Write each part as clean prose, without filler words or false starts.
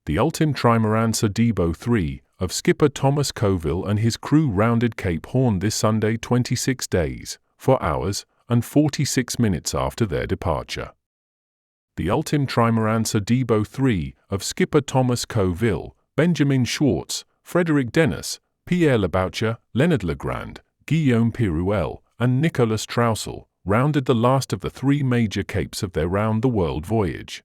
The Ultim Trimaran Sodebo 3 of skipper Thomas Coville and his crew rounded Cape Horn this Sunday 26 days, 4 hours, and 46 minutes after their departure. The Ultim Trimaran Sodebo 3 of skipper Thomas Coville, Benjamin Schwartz, Frederick Dennis, Pierre Leboucher, Leonard Legrand, Guillaume Pirouel, and Nicolas Troussel rounded the last of the 3 major capes of their round-the-world voyage.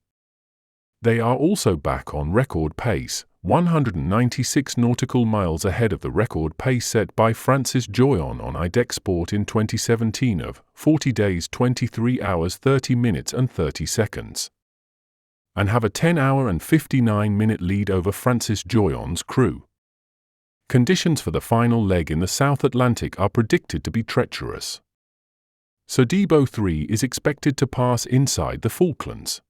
They are also back on record pace, 196 nautical miles ahead of the record pace set by Francis Joyon on IDEX Sport in 2017 of 40 days 23 hours 30 minutes and 30 seconds, and have a 10-hour and 59-minute lead over Francis Joyon's crew. Conditions for the final leg in the South Atlantic are predicted to be treacherous. Sodebo 3 is expected to pass inside the Falklands.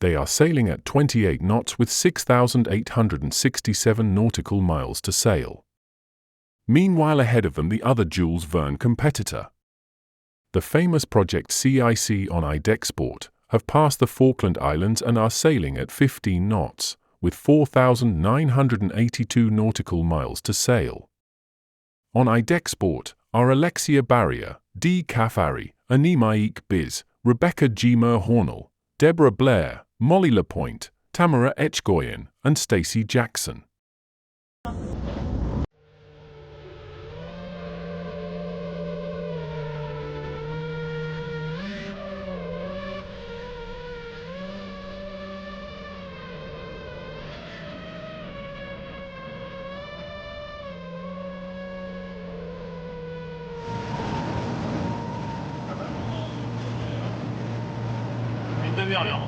They are sailing at 28 knots with 6,867 nautical miles to sail. Meanwhile, ahead of them the other Jules Verne competitor, the famous Project CIC on IDEX Sport, have passed the Falkland Islands and are sailing at 15 knots, with 4,982 nautical miles to sail. On IDEX Sport are Alexia Barrier, Dee Caffari, Anemaik Biz, Rebecca G. Hornell, Deborah Blair, Molly Lapointe, Tamara Etchgoyen, and Stacey Jackson. Une demi-heure, là.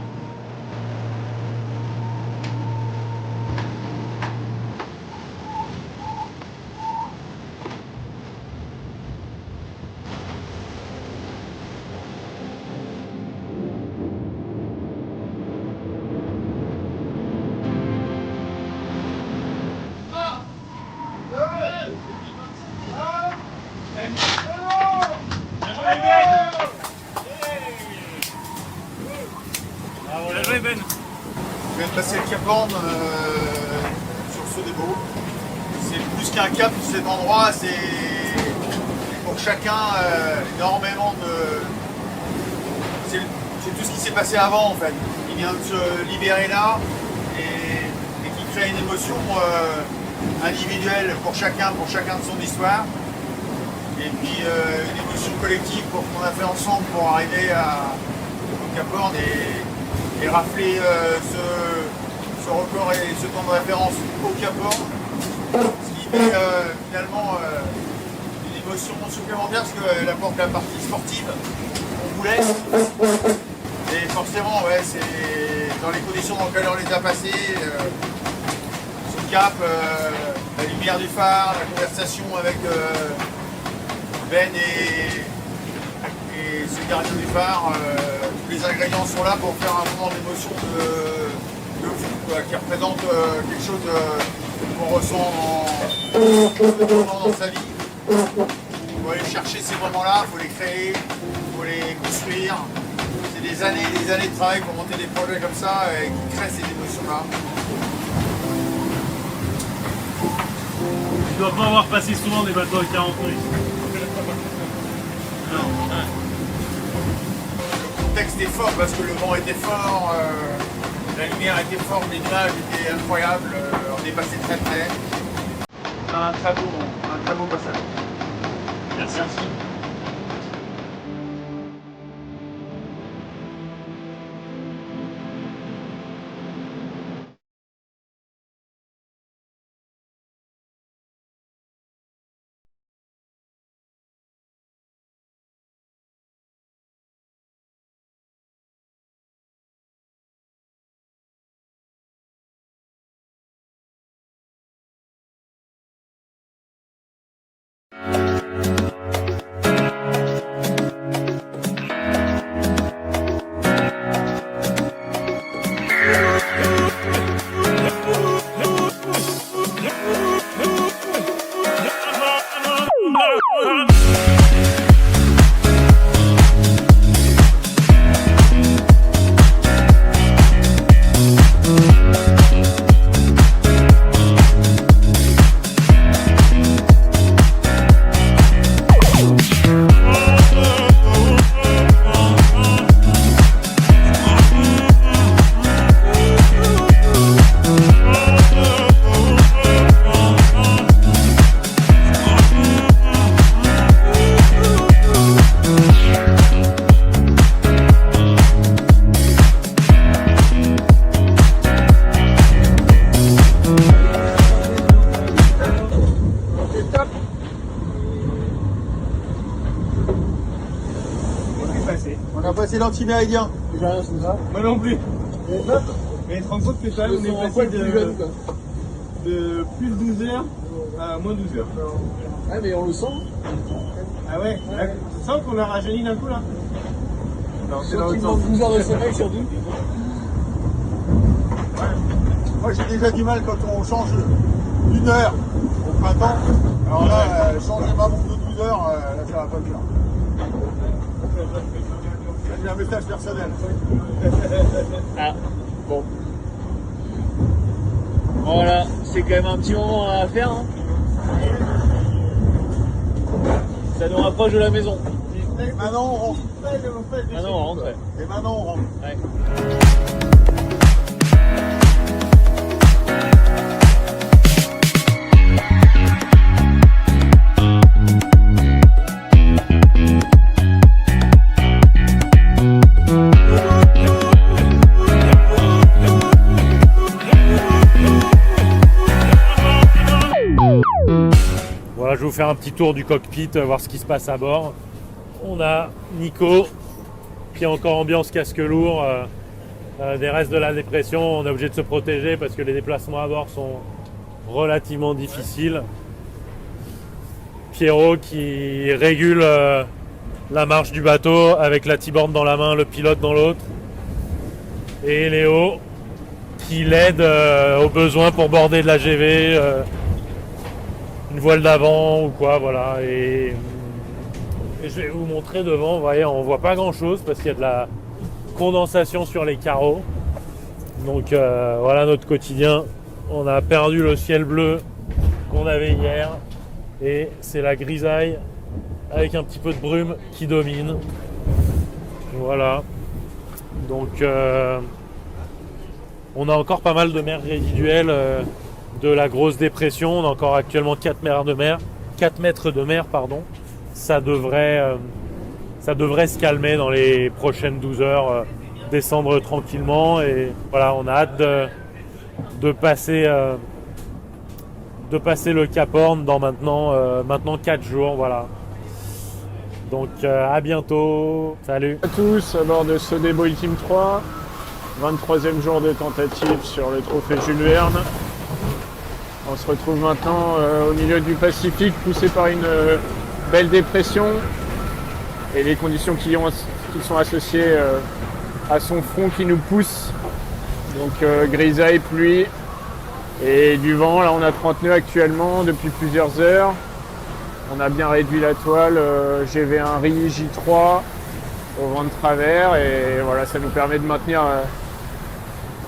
Ben. Je viens de passer le Cap Horn sur Sodebo. C'est plus qu'un cap, cet endroit, c'est pour chacun énormément de... C'est tout ce qui s'est passé avant en fait. Il vient de se libérer là et qui crée une émotion individuelle pour chacun de son histoire. Et puis une émotion collective pour ce qu'on a fait ensemble pour arriver au Cap Horn et rafler ce record et ce temps de référence au Cap Horn, ce qui met finalement une émotion supplémentaire parce qu'elle apporte la partie sportive qu'on voulait. Et forcément, ouais, c'est dans les conditions dans lesquelles on les a passées, ce cap, la lumière du phare, la conversation avec Ben et ce gardien du phare, tous les ingrédients sont là pour faire un moment d'émotion de fou, quoi, qui représente quelque chose qu'on ressent dans sa vie. Il faut aller chercher ces moments-là, il faut les créer, il faut les construire. C'est des années et des années de travail pour monter des projets comme ça et qui créent ces émotions-là. Tu dois pas avoir passé souvent des bateaux à 40 minutes. Non. Le contexte est fort parce que le vent était fort, la lumière était forte, les nuages étaient incroyables, on est passé très près. Un très beau passage. Merci. l'antiméridien. J'ai rien sous ça. Moi non plus. Et hop, Mais tu te rends compte que quand même, on est passé de plus de 12 heures à moins 12 heures. Ouais, mais on le sent. Ah ouais, là, tu sens qu'on a rajeuni d'un coup là? Non, c'est dans Quand l'autre il sens. manque 12 heures de sommeil surtout. Moi j'ai déjà du mal quand on change d'une heure au printemps. Alors là, changer ma montre de 12 heures, là ça va pas le faire. J'ai un message personnel. Ah, bon. Voilà, c'est quand même un petit moment à faire. Hein. Ça nous rapproche de la maison. Et maintenant on rentre. Maintenant on rentre. Ouais. Et maintenant on rentre. Ouais. Voilà, je vais vous faire un petit tour du cockpit, voir ce qui se passe à bord. On a Nico qui est encore ambiance casque lourd. Des restes de la dépression, on est obligé de se protéger parce que les déplacements à bord sont relativement difficiles. Pierrot qui régule la marche du bateau avec la T-board dans la main, le pilote dans l'autre. Et Léo qui l'aide au besoin pour border de la GV. Une voile d'avant ou quoi, voilà. Et je vais vous montrer devant, vous voyez, on voit pas grand chose parce qu'il y a de la condensation sur les carreaux. Donc voilà notre quotidien. On a perdu le ciel bleu qu'on avait hier et c'est la grisaille avec un petit peu de brume qui domine. Voilà. Donc on a encore pas mal de mer résiduelle de la grosse dépression. On a encore actuellement 4 mètres de mer, pardon. Ça devrait se calmer dans les prochaines 12 heures, descendre tranquillement. Et voilà, on a hâte de passer le Cap Horn dans maintenant 4 jours. Voilà. Donc à bientôt. Salut à tous à bord de ce Boeing Team 3, 23e jour de tentative sur le trophée Jules Verne. On se retrouve maintenant au milieu du Pacifique, poussé par une belle dépression et les conditions qui sont associées à son front qui nous pousse. Donc grisaille, pluie et du vent. Là on a 30 nœuds actuellement depuis plusieurs heures. On a bien réduit la toile GV1 RI J3 au vent de travers et voilà, ça nous permet de maintenir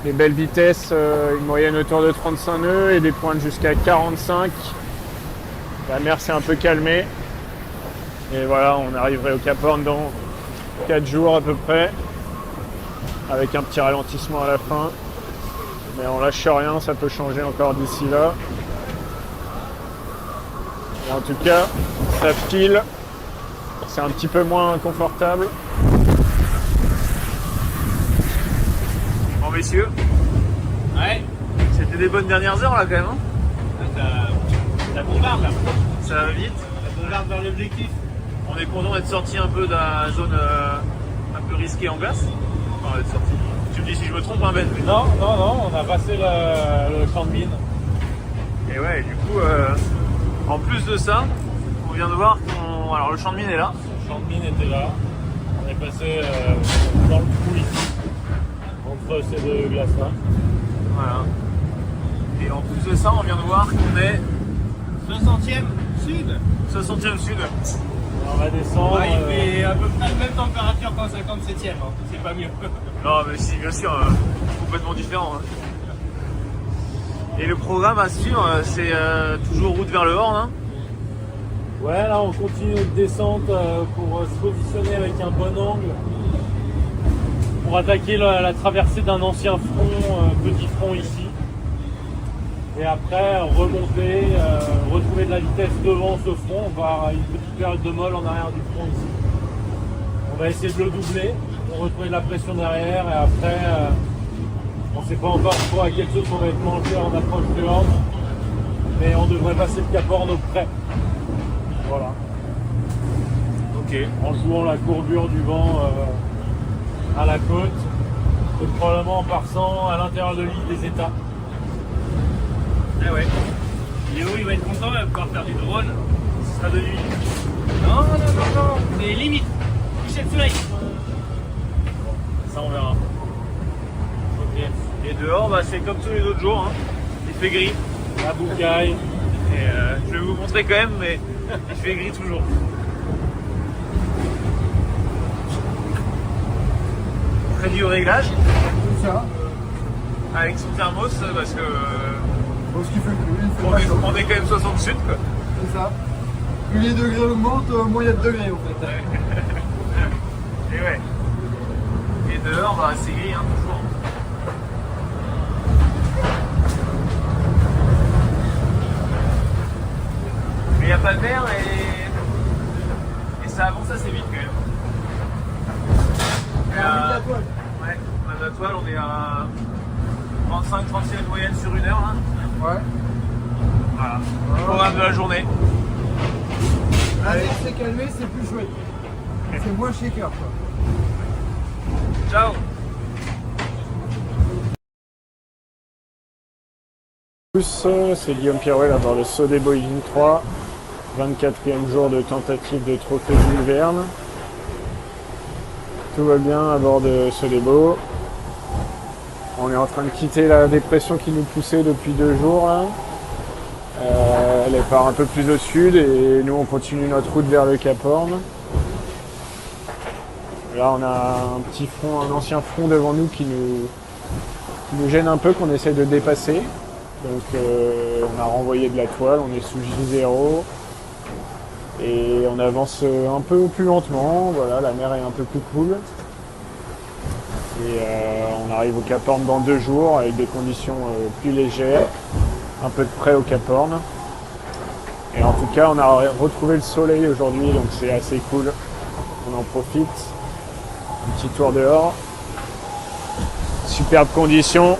des belles vitesses, une moyenne autour de 35 nœuds et des pointes jusqu'à 45. La mer s'est un peu calmée et voilà, on arriverait au Cap Horn dans 4 jours à peu près avec un petit ralentissement à la fin, mais on lâche rien, ça peut changer encore d'ici là. Et en tout cas, ça file, c'est un petit peu moins confortable. Bon messieurs, Ouais, c'était des bonnes dernières heures là quand même. Hein. ça bombarde là. Ça va vite. Ça bombarde vers l'objectif. On est content d'être sorti un peu de la zone un peu risquée en glace. Enfin, d'être sorti. Tu me dis si je me trompe, hein Ben? Non, on a passé le champ de mine. Et ouais, du coup, en plus de ça, on vient de voir alors le champ de mine est là. Le champ de mine était là. On est passé dans le trou ici, entre ces deux glaces-là. Voilà. Et en plus de ça, on vient de voir qu'on est 60e sud. 60e sud. On va descendre. Ouais, il fait à peu près la même température qu'en 57e. Hein. C'est pas mieux. Non, mais si, bien sûr, complètement différent. Hein. Et le programme à suivre, c'est toujours route vers le Horn. Hein. Ouais, là on continue notre descente pour se positionner avec un bon angle pour attaquer la traversée d'un ancien front, petit front ici. Et après remonter, retrouver de la vitesse devant ce front. On va avoir une petite période de molle en arrière du front ici. On va essayer de le doubler pour retrouver de la pression derrière et après on ne sait pas encore trop à quelle sauce on va être mangé en approche du Horn, mais on devrait passer le Cap Horn au près. Voilà. Ok. En jouant la courbure du vent à la côte, et probablement en passant à l'intérieur de l'île des États. Ah ouais. Léo, il va être content, il va pouvoir faire du drone. Ce sera de nuit. Non, c'est limite. Coucher le soleil. Ça, on verra. Ok. Et dehors, bah, c'est comme tous les autres jours. Hein. Il fait gris. La boucaille. Et je vais vous montrer quand même, mais il fait gris toujours. Prévu au réglage Tout ça. avec son thermos parce que Bon, ce qui fait plus, il fait on pas est, chaud. on est quand même 60 sud quoi. C'est ça. Plus les degrés augmentent, moins il y a de degrés en fait. Et ouais. Et dehors, bah, c'est gris hein, toujours. Mais il n'y a pas de mer et ça avance assez vite quand même. Et, ouais, on a de la toile, on est à 35-37 moyenne sur une heure là. Ouais. Voilà. Le programme de la journée. La mer s'est calmée, c'est plus chouette. C'est moins shaker quoi. Ciao. C'est Guillaume Pirouet à bord de Sodebo Boeing 3, 24e jour de tentative de trophée Jules Verne. Tout va bien à bord de Sodebo. On est en train de quitter la dépression qui nous poussait depuis 2 jours. Là. Elle part un peu plus au sud et nous on continue notre route vers le Cap Horn. Là on a un petit front, un ancien front devant nous qui nous gêne un peu, qu'on essaie de dépasser. Donc on a renvoyé de la toile, on est sous J0 et on avance un peu plus lentement. Voilà, la mer est un peu plus cool. Et on arrive au Cap Horn dans 2 jours avec des conditions plus légères, un peu de près au Cap Horn. Et en tout cas, on a retrouvé le soleil aujourd'hui, donc c'est assez cool. On en profite. Un petit tour dehors. Superbe conditions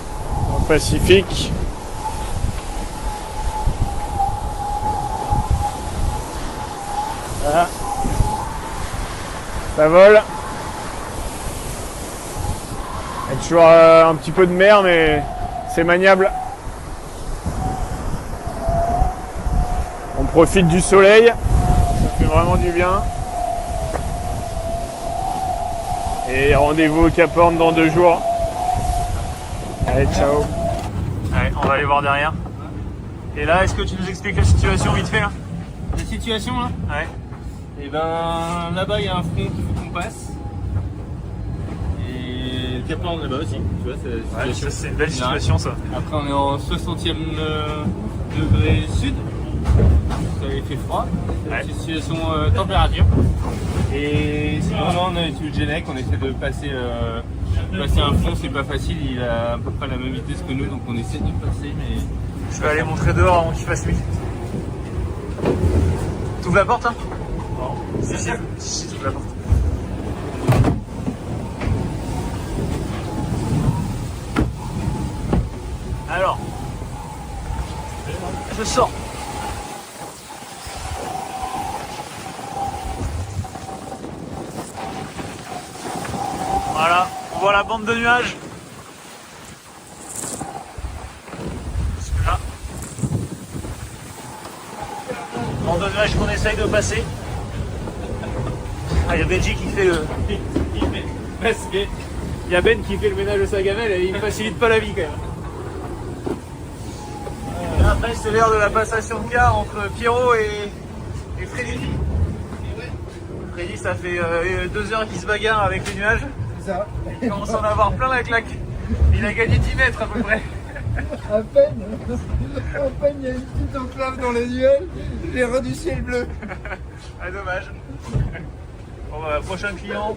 dans le Pacifique. Voilà. Ça vole. Il y a toujours un petit peu de mer, mais c'est maniable. On profite du soleil, ça fait vraiment du bien. Et rendez-vous au Cap Horn dans 2 jours. Allez, ciao. Allez, on va aller voir derrière. Et là, est-ce que tu nous expliques la situation vite fait là? La situation là, Ouais. et ben là-bas il y a un front qu'il faut qu'on passe. Et Cap Horn là-bas aussi, tu vois, c'est la Ouais, situation. ça, c'est une belle situation ça. Après on est en 60e degré sud, ça avait fait froid, c'est Ouais. une situation température. Et sinon là on a étudié le Genec, on essaie de passer un front, c'est pas facile, il a à peu près la même vitesse que nous, donc on essaie de passer mais... Je vais aller montrer dehors avant qu'il fasse nuit. T'ouvres la porte hein? Non. Si, t'ouvres la porte. Alors, je sors. Voilà, on voit la bande de nuages. Là. Bande de nuages qu'on essaye de passer. Ah, il y a Benji qui fait le... Il y a Ben qui fait le ménage de sa gamelle et il ne facilite pas la vie quand même. Et après c'est l'heure de la passation de car entre Pierrot et Freddy. Freddy ça fait 2 heures qu'il se bagarre avec les nuages. C'est ça. Il commence à en avoir plein la claque. Il a gagné 10 mètres à peu près. À peine, il y a une petite enclave dans les nuages, j'ai rendu du ciel bleu. Ah dommage. Bon bah prochain client,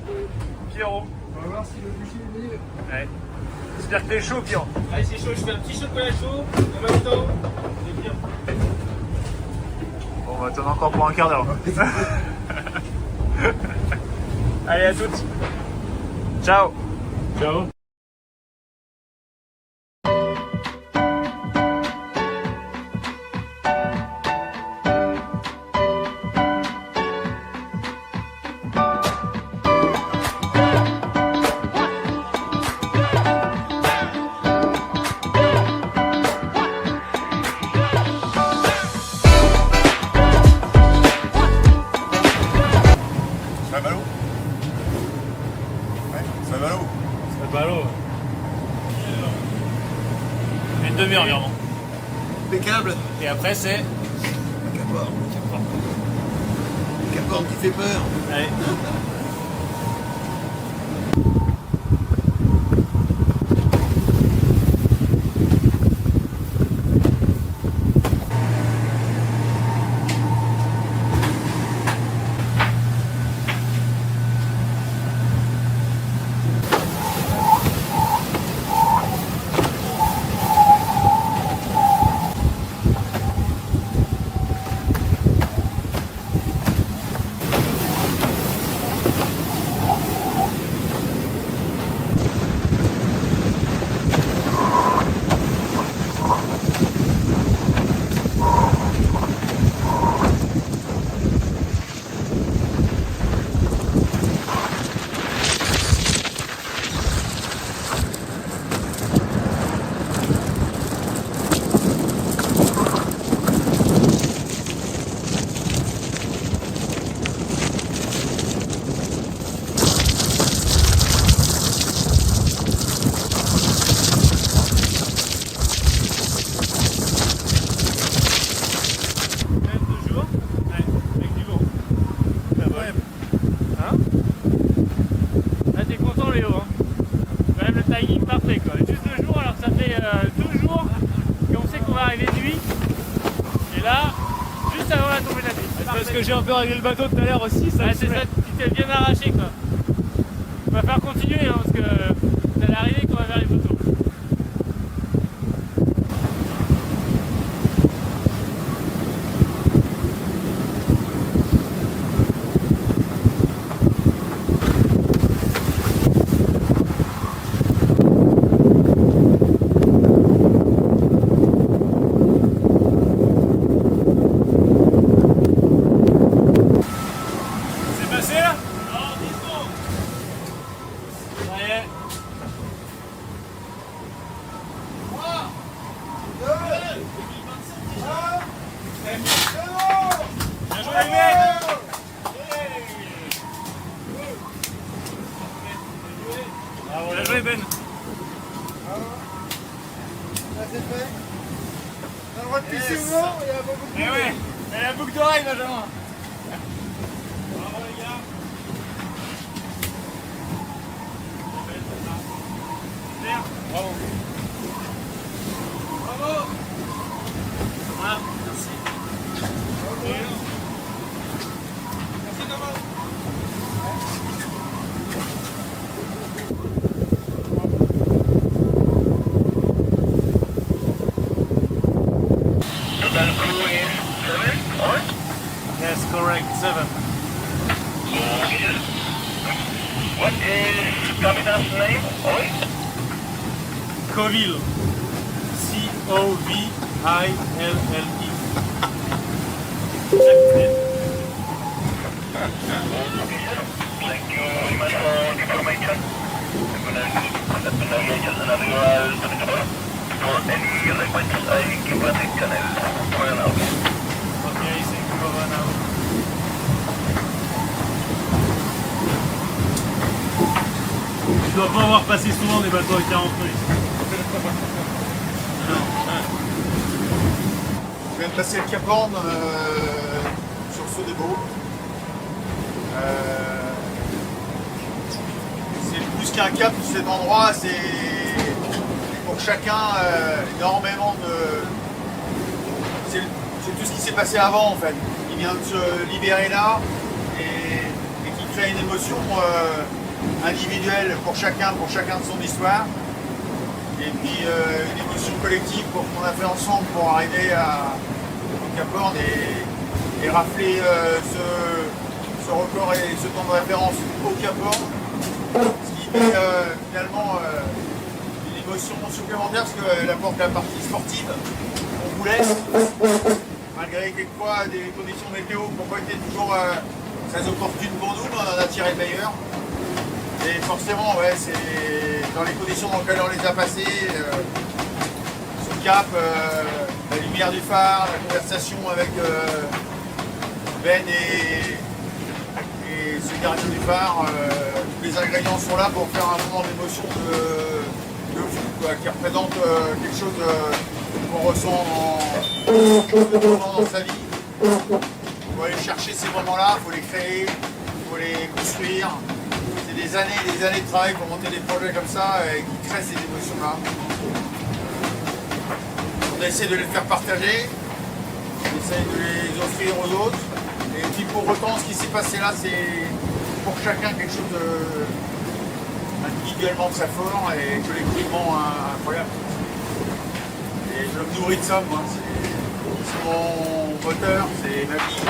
Pierrot. On va voir si le boucher est meilleur. Ouais. J'espère que t'es chaud Pierrot. Allez c'est chaud, je fais un petit chocolat chaud, en même temps, c'est bien. Bon, on va attendre encore pour un quart d'heure. Allez, à toutes. Ciao. Ciao. Impeccable. Et après, c'est. Cap Horn qui fait peur. Allez. Parce que j'ai un peu réglé le bateau tout à l'heure aussi. Ça c'est ça, tu t'es bien arraché quoi. On va faire continuer hein, parce que c'est à l'arrivée qu'on va vers les photos. Bien joué Ben. C'est fait. On a le droit de pisser ou non? Il y a beaucoup de Eh ouais, elle a la boucle d'oreille Benjamin. Bravo les gars. Bravo. Bravo. Voilà, merci. Merci Thomas. Yes, correct. 7. What is Captain's name? Oi? Coville. C-O-V-I-L-L-E. Thank you very much for the information. I'm gonna let me know just another to the door. For any requests, I give a channel. Well, now. Okay, thank you, over now. Tu dois pas avoir passé souvent des bateaux à 40 nœuds. Je viens de passer le Cap Horn sur ceux des Beaux. C'est plus qu'un cap, cet endroit, c'est pour chacun énormément de... C'est tout ce qui s'est passé avant en fait. Il vient de se libérer là et qui crée une émotion individuelle pour chacun de son histoire. Et puis une émotion collective pour qu'on a fait ensemble pour arriver au Cap Horn et rafler ce record et ce temps de référence au Cap Horn. Ce qui met finalement une émotion supplémentaire parce qu'elle apporte la partie sportive qu'on voulait. Malgré quelquefois des conditions météo qui n'ont pas été toujours très opportunes pour nous, mais on en a tiré le meilleur. Et forcément, ouais, c'est dans les conditions dans lesquelles on les a passées, ce cap, la lumière du phare, la conversation avec Ben et ce gardien du phare, tous les ingrédients sont là pour faire un moment d'émotion de fou, quoi, qui représente quelque chose qu'on ressent de moments dans sa vie. Il faut aller chercher ces moments-là, il faut les créer, il faut les construire. C'est des années et des années de travail pour monter des projets comme ça et qui créent ces émotions-là. On essaie de les faire partager, on essaie de les offrir aux autres. Et puis pour autant, ce qui s'est passé là, c'est pour chacun quelque chose de individuellement très fort et collectivement incroyable. Et je me nourris de ça, moi. C'est mon moteur, c'est ma vie,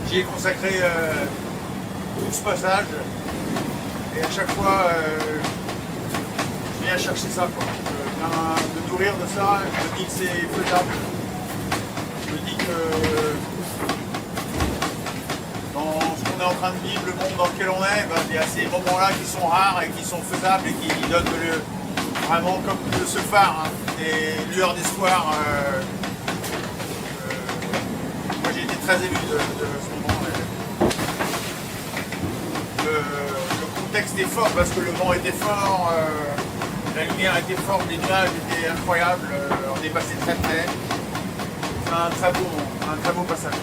j'y ai consacré tout ce passage. Et à chaque fois, je viens chercher ça, quoi. Je viens me nourrir de ça, je me dis que c'est faisable. Je me dis que dans ce qu'on est en train de vivre, le monde dans lequel on est, ben, il y a ces moments-là qui sont rares et qui sont faisables et qui donnent vraiment comme ce phare, hein, des lueurs d'espoir. Moi j'ai été très ému de ce moment. Le contexte est fort parce que le vent était fort, la lumière était forte, les nuages étaient incroyables, on est passé très près. C'est un très beau passage.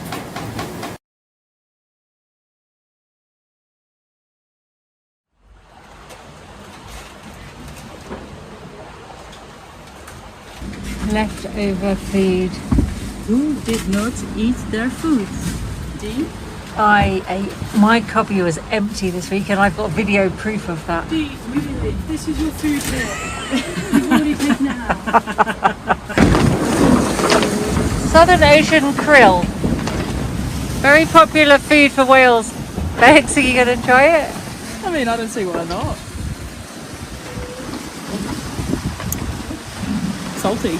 Leftover food. Who did not eat their food? Dee? I ate, my cubby was empty this week and I've got video proof of that. Dee, really? This is your food here. You've already taken it out. Southern Ocean krill. Very popular food for Wales. Bex, are you going to enjoy it? I mean, I don't see why not. Salty.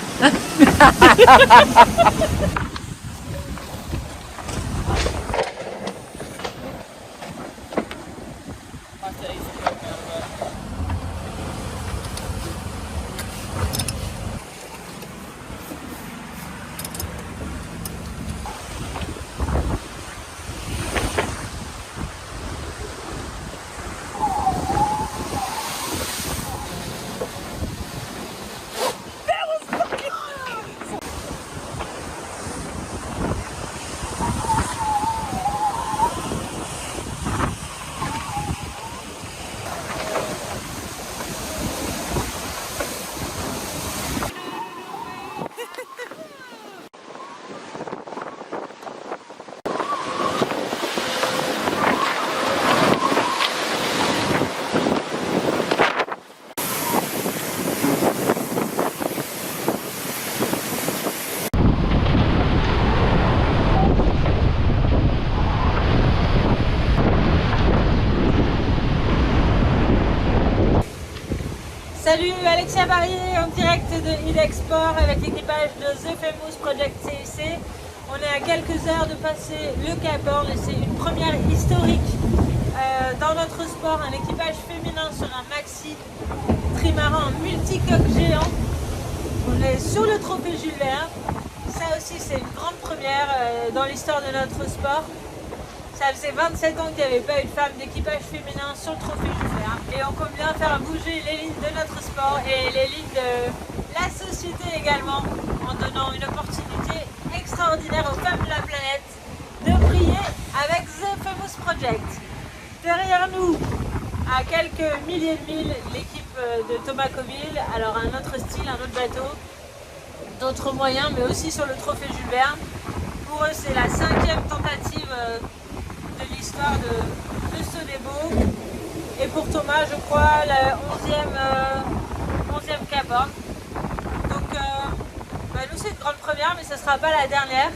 Salut, Alexia Barry en direct de Idexport avec l'équipage de The Famous Project CEC. On est à quelques heures de passer le Cap Horn et c'est une première historique dans notre sport, un équipage féminin sur un maxi trimaran multicoque géant. On est sur le trophée Jules Verne. Ça aussi c'est une grande première dans l'histoire de notre sport. Ça faisait 27 ans qu'il n'y avait pas eu de femme d'équipage féminin sur le trophée Jules Verne. Et on compte bien faire bouger les lignes de notre sport et les lignes de la société également, en donnant une opportunité extraordinaire aux femmes de la planète de briller avec The Famous Project. Derrière nous, à quelques milliers de milles, l'équipe de Thomas Coville. Alors un autre style, un autre bateau, d'autres moyens, mais aussi sur le trophée Jules Verne. Pour eux, c'est la 5e tentative de l'histoire de ce débo. Et pour Thomas, je crois, la 11e Cap Horn. Donc, nous, c'est une grande première, mais ce ne sera pas la dernière.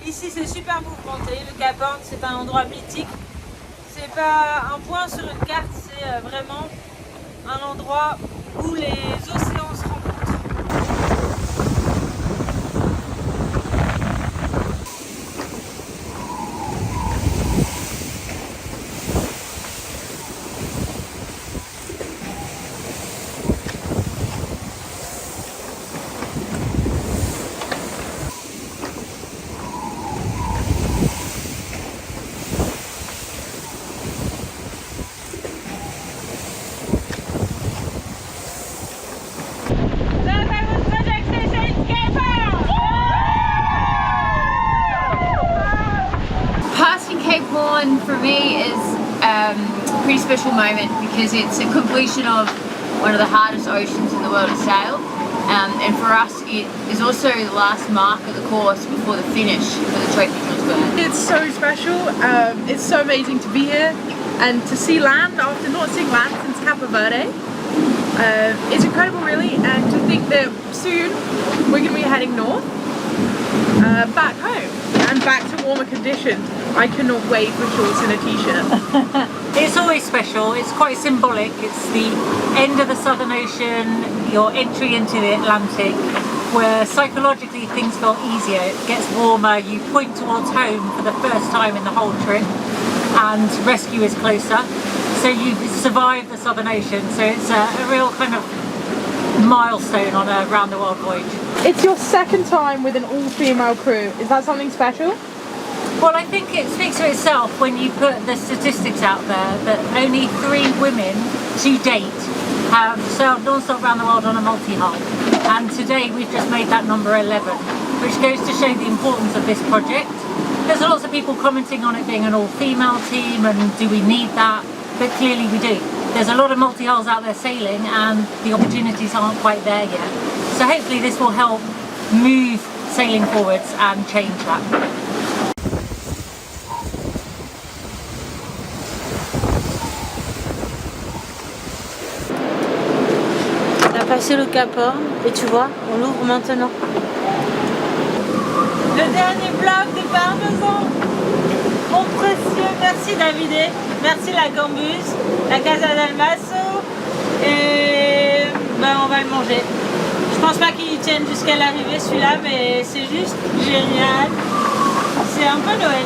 Ici, c'est super mouvementé. Le Cap Horn, c'est un endroit mythique. C'est pas un point sur une carte, c'est vraiment un endroit où les océans se rencontrent. pretty special moment because it's a completion of one of the hardest oceans in the world to sail. And for us, it is also the last mark of the course before the finish for the Trophy Jules Verne. It's so special. It's so amazing to be here and to see land after not seeing land since Cape Verde. It's incredible, really, and to think that soon we're going to be heading north, back home and back to warmer conditions. I cannot wait for shorts and a t-shirt. It's always special, it's quite symbolic. It's the end of the Southern Ocean, your entry into the Atlantic, where psychologically things feel easier. It gets warmer, you point towards home for the first time in the whole trip, and rescue is closer. So you've survived the Southern Ocean, so it's a real kind of milestone on a round the world voyage. It's your second time with an all-female crew. Is that something special? Well, I think it speaks for itself when you put the statistics out there that only 3 women to date have sailed non-stop around the world on a multi-hull, and today we've just made that number 11, which goes to show the importance of this project. There's lots of people commenting on it being an all-female team and do we need that, but clearly we do. There's a lot of multi-hulls out there sailing and the opportunities aren't quite there yet. So hopefully this will help move sailing forwards and change that. On a passé le Cap Horn et tu vois, on l'ouvre maintenant. Le dernier bloc de parmesan. Mon précieux, merci Davide, merci la Gambuse, la Casa del Masso, et ben, on va le manger. Je pense pas qu'il tienne jusqu'à l'arrivée celui-là, mais c'est juste génial. C'est un peu Noël.